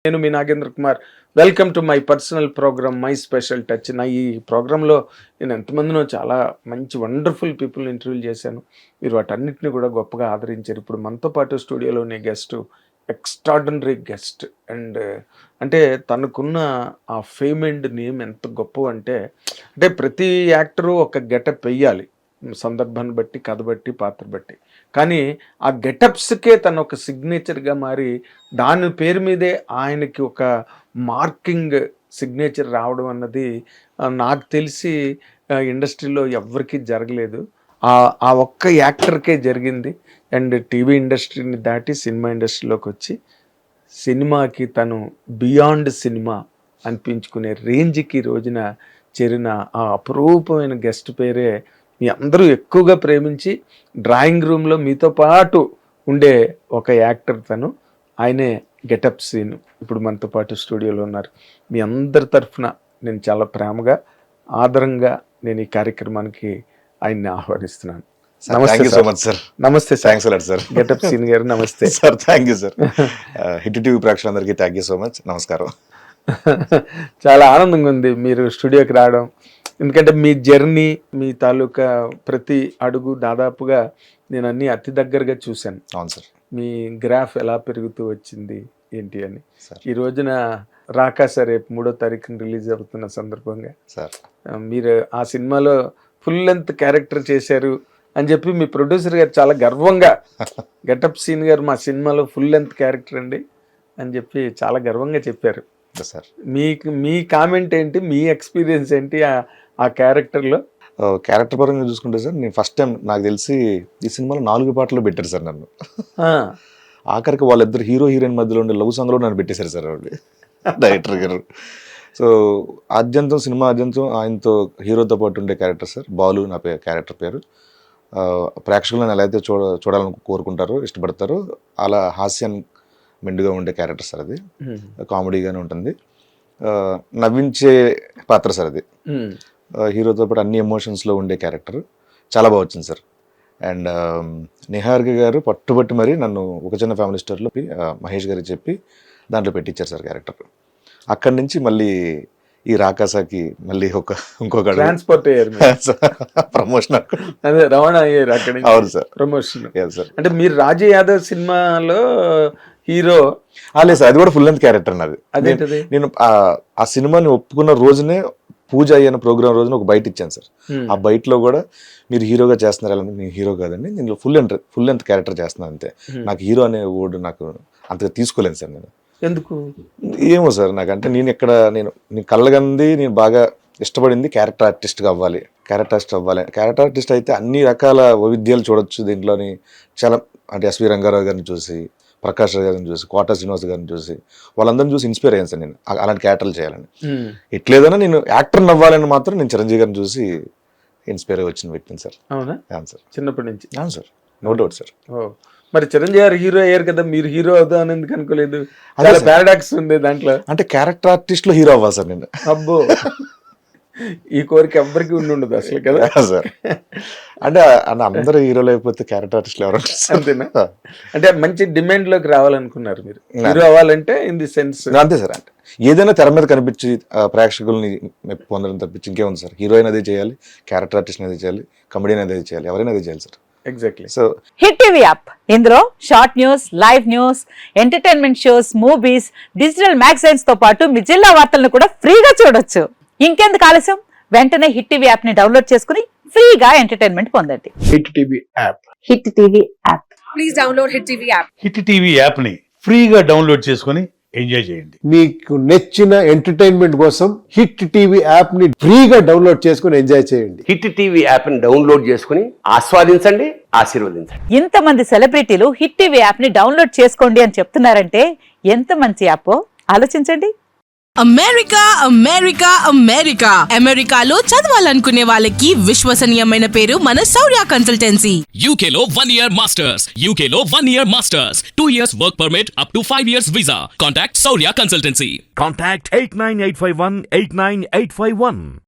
నేను మీ Nagendra Kumar. Welcome to my personal program my special touch. నా ఈ ప్రోగ్రాంలో నేను ఎంతమందినో చాలా మంచి వండర్ఫుల్ పీపుల్ని ఇంటర్వ్యూ చేశాను. మీరు వాటన్నిటిని కూడా గొప్పగా ఆదరించారు. ఇప్పుడు మనతో పాటు స్టూడియోలోని గెస్ట్ ఎక్స్ట్రాడినరీ గెస్ట్. అండ్ అంటే తనకున్న ఆ ఫేమ్ అండ్ నేమ్ ఎంత గొప్ప అంటే ప్రతి యాక్టరు ఒక గెటప్ వెయ్యాలి, సందర్భాన్ని బట్టి, కథ బట్టి, పాత్ర బట్టి. కానీ ఆ గెటప్స్కే తను ఒక సిగ్నేచర్గా మారి దాని పేరు మీదే ఆయనకి ఒక మార్కింగ్ సిగ్నేచర్ రావడం అన్నది నాకు తెలిసి ఇండస్ట్రీలో ఎవ్వరికీ జరగలేదు. ఆ ఒక్క యాక్టర్కే జరిగింది. అండ్ టీవీ ఇండస్ట్రీని దాటి సినిమా ఇండస్ట్రీలోకి వచ్చి సినిమాకి తను బియాండ్ సినిమా అనిపించుకునే రేంజ్కి రోజున చేరిన ఆ అపురూపమైన గెస్ట్ పేరే మీ అందరూ ఎక్కువగా ప్రేమించి డ్రాయింగ్ రూమ్లో మీతో పాటు ఉండే ఒక యాక్టర్ తను. ఆయనే గెటప్ సీన్ ఇప్పుడు మనతో పాటు స్టూడియోలో ఉన్నారు. మీ అందరి తరఫున నేను చాలా ప్రేమగా, ఆదరంగా నేను ఈ కార్యక్రమానికి ఆయన్ని ఆహ్వానిస్తున్నాను. నమస్తే సార్. నమస్తే సార్. గెటప్ సీన్ గారు నమస్తే sir. Thank you sir. Hit TV ప్రేక్షకులందరికీ థ్యాంక్ యూ సో మచ్. నమస్కారం. చాలా ఆనందంగా ఉంది మీరు స్టూడియోకి రావడం. ఎందుకంటే మీ జర్నీ, మీ తాలూకా ప్రతి అడుగు దాదాపుగా నేను అన్ని అతి దగ్గరగా చూశాను. అవును సార్. మీ గ్రాఫ్ ఎలా పెరుగుతూ వచ్చింది ఏంటి అని. ఈ రోజున రాకాస రేపు 3వ తారీఖున రిలీజ్ అవుతున్న సందర్భంగా సార్ మీరు ఆ సినిమాలో ఫుల్ లెంత్ క్యారెక్టర్ చేశారు అని చెప్పి మీ ప్రొడ్యూసర్ గారు చాలా గర్వంగా గెటప్ సీన్ గారు మా సినిమాలో ఫుల్ లెంత్ క్యారెక్టర్ అండి అని చెప్పి చాలా గర్వంగా చెప్పారు. సార్ మీ కామెంట్ ఏంటి, మీ ఎక్స్పీరియన్స్ ఏంటి ఆ క్యారెక్టర్లో? క్యారెక్టర్ పరంగా చూసుకుంటే సార్, నేను ఫస్ట్ టైం నాకు తెలిసి ఈ సినిమాలో 4 పాటలు పెట్టారు సార్ నన్ను. ఆఖరికి వాళ్ళిద్దరు హీరో హీరోయిన్ మధ్యలో ఉండే లవ్ సాంగ్లో నన్ను పెట్టేశారు సార్ ఆవిడ డైరెక్టర్ గారు. సో సినిమా ఆద్యంతం ఆయనతో హీరోతో పాటు ఉండే క్యారెక్టర్ సార్. బాలు నా క్యారెక్టర్ పేరు. ప్రేక్షకులను ఎలా అయితే చూడాలని కోరుకుంటారో, ఇష్టపడతారో అలా హాస్యం మెండుగా ఉండే క్యారెక్టర్ సార్. అది కామెడీగానే ఉంటుంది, నవ్వించే పాత్ర సార్ అది. హీరోతో పాటు అన్ని ఎమోషన్స్లో ఉండే క్యారెక్టర్ చాలా బాగా వచ్చింది సార్. అండ్ నిహారిక గారు పట్టుబట్టి మరి నన్ను ఒక చిన్న ఫ్యామిలీ స్టోర్లో మహేష్ గారికి చెప్పి దాంట్లో పెట్టించారు సార్ క్యారెక్టర్. అక్కడి నుంచి మళ్ళీ ఈ రాకాసాకి మళ్ళీ ఇంకొక ట్రాన్స్పోర్ట్ అయ్యారు, ప్రమోషన్ అదే రవాణా అయ్యారు అక్కడ. అవును సార్, ప్రమోషన్ సార్. అంటే మీరు రాజు యాదవ్ సినిమాలో హీరో లేదు సార్, అది కూడా ఫుల్ లెంత్ క్యారెక్టర్ నాది. అదేంటది? నేను ఆ సినిమాని ఒప్పుకున్న రోజునే పూజ అయిన ప్రోగ్రామ్ రోజున ఒక బయట ఇచ్చాను సార్. ఆ బయటలో కూడా మీరు హీరోగా చేస్తున్నారు, నేను హీరో కాదండి, నేను ఫుల్ లెంత్ క్యారెక్టర్ చేస్తున్నాను అంతే. నాకు హీరో అనే వర్డ్ నాకు అంతగా తీసుకోలేను సార్ నేను. ఎందుకు ఏమో సార్, నాకంటే నేను కళ్ళగంది, నేను బాగా ఇష్టపడింది క్యారెక్టర్ ఆర్టిస్ట్గా అవ్వాలి. క్యారెక్టర్ ఆర్టిస్ట్ అయితే అన్ని రకాల వైవిధ్యాలు చూడొచ్చు దీంట్లోని. చాలా అంటే ఎస్వి రంగారావు గారిని చూసి, ప్రకాష్ రావు గారిని చూసి, కోట శ్రీనివాస్ గారిని చూసి, వాళ్ళందరిని చూసి ఇన్స్పైర్ అయ్యాను సార్ నేను అలాంటి క్యారెక్టర్లు చేయాలని. ఎట్లేదన్నా నేను యాక్టర్ అవ్వాలని మాత్రం నేను చిరంజీవి గారిని చూసి ఇన్స్పైర్ అయ్యి వచ్చిన వ్యక్తిని సార్. అవునా? అవును సార్, చిన్నప్పటి నుంచి. అవును సార్, నో డౌట్ సార్. మరి చిరంజీవి గారు హీరో అయ్యారు కదా, మీరు హీరో అవుతా అని ఎందుకు అనుకోలేదు? చాలా పారాడాక్స్ ఉంది దాంట్లో. అంటే క్యారెక్టర్ ఆర్టిస్ట్ లో హీరో అవ్వాలి సార్ నేను. అబ్బో, ఈ కోరిక ఎవ్వరికి ఉండదు అసలు కదా సార్. అంటే అందరూ హీరోలు అయిపోతే క్యారెక్టర్ ఆర్టిస్ట్లు ఎవరు అంతేనా? అంటే మంచి డిమాండ్ లోకి రావాలనుకున్నారు మీరు, హీరో అవ్వాలంటే ఇన్ ది సెన్స్. అంతే సార్. అంటే ఏదైనా తెర మీద కనిపించి ప్రేక్షకుల్ని పొందడం తప్పించి ఇంకేముంది సార్. హీరోయిన్ అదే చేయాలి, క్యారెక్టర్ ఆర్టిస్ట్ అదే చేయాలి, కమెడియన్ అదే చేయాలి, ఎవరైనా అదే చేయాలి sir. Exactly. So hit TV app, ఇందులో short news, live news, entertainment shows, movies, digital magazines తో పాటు మీ జిల్లా వార్తలను కూడా ఫ్రీగా చూడొచ్చు. ఇంకెందుకు ఆలస్యం, వెంటనే హిట్ టీవీ యాప్ ని డౌన్లోడ్ చేసుకుని ఫ్రీగా ఎంటర్టైన్మెంట్ పొందండి. Hit TV app. Hit TV app, please download hit TV app. Hit TV app ని ఫ్రీగా డౌన్లోడ్ చేసుకుని ఎంజాయ్ చేయండి. మీకు నచ్చిన ఎంటర్టైన్మెంట్ కోసం హిట్ టీవీ యాప్ ని ఫ్రీగా డౌన్లోడ్ చేసుకుని ఎంజాయ్ చేయండి. హిట్ టీవీ యాప్ ని డౌన్లోడ్ చేసుకుని ఆస్వాదించండి, ఆశీర్వదించండి. ఇంతమంది సెలబ్రిటీలు హిట్ టీవీ యాప్ ని డౌన్లోడ్ చేసుకోండి అని చెప్తున్నారంటే ఎంత మంచి యాప్ ఆలోచించండి. అమెరికా అమెరికాలో చదవాలనుకునే వాళ్ళకి విశ్వసనీయమైన పేరు మన శౌర్య కన్సల్టెన్సీ. UK లో 1 year masters, 2 years work permit up to 5 years visa. Contact Saurya Consultancy. Contact 89851 89851.